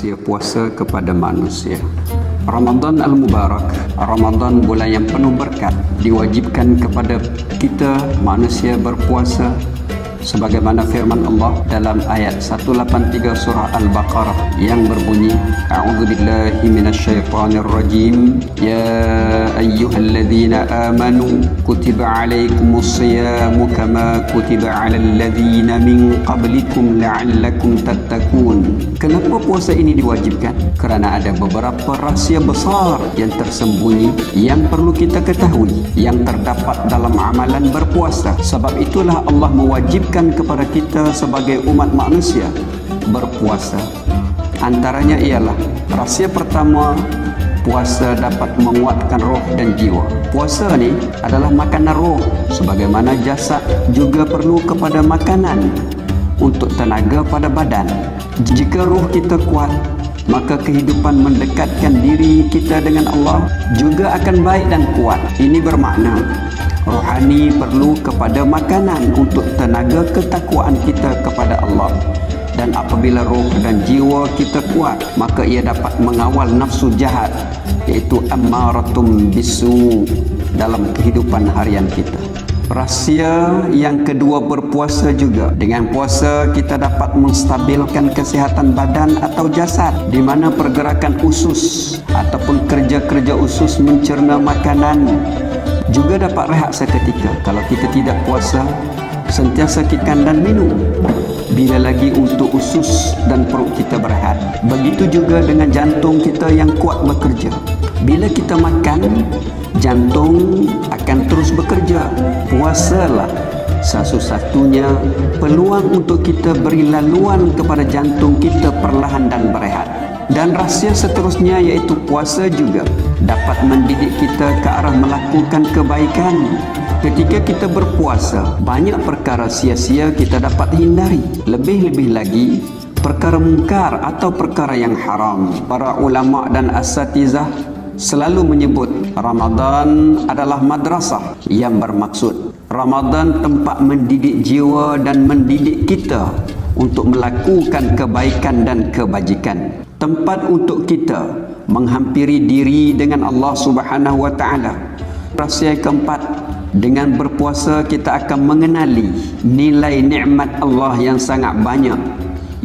rahsia puasa kepada manusia. Ramadan Al-Mubarak, Ramadan bulan yang penuh berkat, diwajibkan kepada kita manusia berpuasa sebagaimana firman Allah dalam ayat 183 surah Al-Baqarah yang berbunyi, A'udzubillahi minasyaitonirrajim, ya ayyuhalladzina amanu kutiba alaikumusyiyamu kama kutiba alal ladzina min qablikum la'allakum tattaqun. Kenapa puasa ini diwajibkan? Kerana ada beberapa rahsia besar yang tersembunyi yang perlu kita ketahui, yang terdapat dalam amalan berpuasa. Sebab itulah Allah mewajibkan kepada kita sebagai umat manusia berpuasa. Antaranya ialah rahsia pertama, puasa dapat menguatkan roh dan jiwa. Puasa ni adalah makanan roh, sebagaimana jasad juga perlu kepada makanan untuk tenaga pada badan. Jika roh kita kuat, maka kehidupan mendekatkan diri kita dengan Allah juga akan baik dan kuat. Ini bermakna rohani perlu kepada makanan untuk tenaga ketakwaan kita kepada Allah. Dan apabila roh dan jiwa kita kuat, maka ia dapat mengawal nafsu jahat, iaitu ammaratum bisu, dalam kehidupan harian kita. Rahsia yang kedua berpuasa juga. Dengan puasa kita dapat menstabilkan kesihatan badan atau jasad, di mana pergerakan usus ataupun kerja-kerja usus mencerna makanan juga dapat rehat seketika. Kalau kita tidak puasa, sentiasa makan dan minum, bila lagi untuk usus dan perut kita berehat. Begitu juga dengan jantung kita yang kuat bekerja. Bila kita makan, jantung akan terus bekerja. Puasalah satu-satunya peluang untuk kita beri laluan kepada jantung kita perlahan dan berehat. Dan rahsia seterusnya iaitu puasa juga dapat mendidik kita ke arah melakukan kebaikan. Ketika kita berpuasa, banyak perkara sia-sia kita dapat hindari. Lebih-lebih lagi perkara mungkar atau perkara yang haram. Para ulama dan asatizah selalu menyebut Ramadan adalah madrasah, yang bermaksud Ramadan tempat mendidik jiwa dan mendidik kita untuk melakukan kebaikan dan kebajikan. Tempat untuk kita menghampiri diri dengan Allah Subhanahu wa taala. Rahsia keempat, dengan berpuasa kita akan mengenali nilai nikmat Allah yang sangat banyak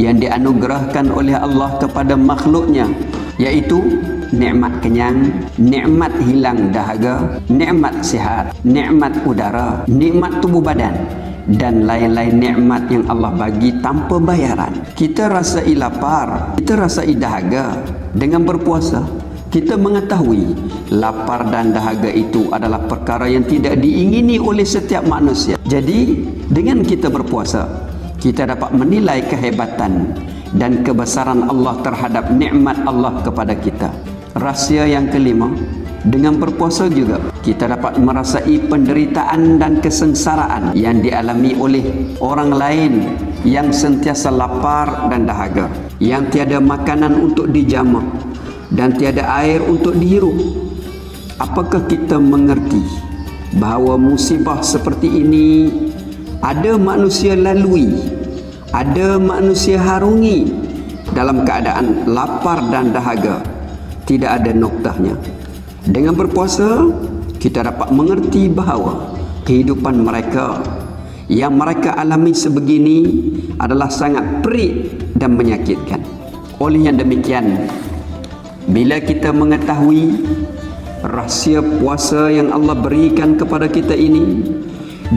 yang dianugerahkan oleh Allah kepada makhluknya, iaitu nikmat kenyang, nikmat hilang dahaga, nikmat sihat, nikmat udara, nikmat tubuh badan, dan lain-lain nikmat yang Allah bagi tanpa bayaran. Kita rasai lapar, kita rasai dahaga. Dengan berpuasa, kita mengetahui lapar dan dahaga itu adalah perkara yang tidak diingini oleh setiap manusia. Jadi, dengan kita berpuasa, kita dapat menilai kehebatan dan kebesaran Allah terhadap nikmat Allah kepada kita. Rahsia yang kelima, dengan berpuasa juga kita dapat merasai penderitaan dan kesengsaraan yang dialami oleh orang lain yang sentiasa lapar dan dahaga, yang tiada makanan untuk dijamah dan tiada air untuk dihirup. Apakah kita mengerti bahawa musibah seperti ini ada manusia lalui, ada manusia harungi dalam keadaan lapar dan dahaga? Tidak ada noktahnya. Dengan berpuasa, kita dapat mengerti bahawa kehidupan mereka yang mereka alami sebegini adalah sangat perit dan menyakitkan. Oleh yang demikian, bila kita mengetahui rahsia puasa yang Allah berikan kepada kita ini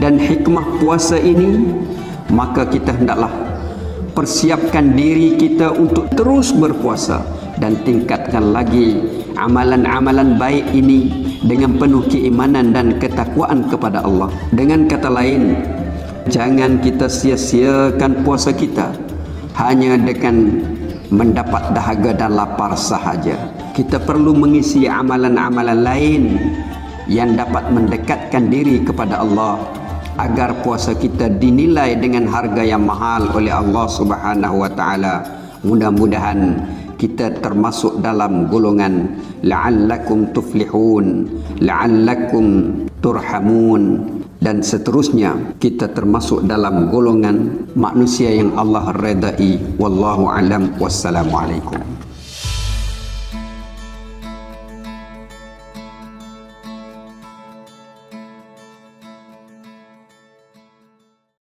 dan hikmah puasa ini, maka kita hendaklah persiapkan diri kita untuk terus berpuasa dan tingkatkan lagi amalan-amalan baik ini dengan penuh keimanan dan ketakwaan kepada Allah. Dengan kata lain, jangan kita sia-siakan puasa kita hanya dengan mendapat dahaga dan lapar sahaja. Kita perlu mengisi amalan-amalan lain yang dapat mendekatkan diri kepada Allah, agar puasa kita dinilai dengan harga yang mahal oleh Allah Subhanahu wa taala. Mudah-mudahan kita termasuk dalam golongan la'allakum tuflihun, la'allakum turhamun, dan seterusnya. Kita termasuk dalam golongan manusia yang Allah redai. Wallahu alam. Wassalamualaikum.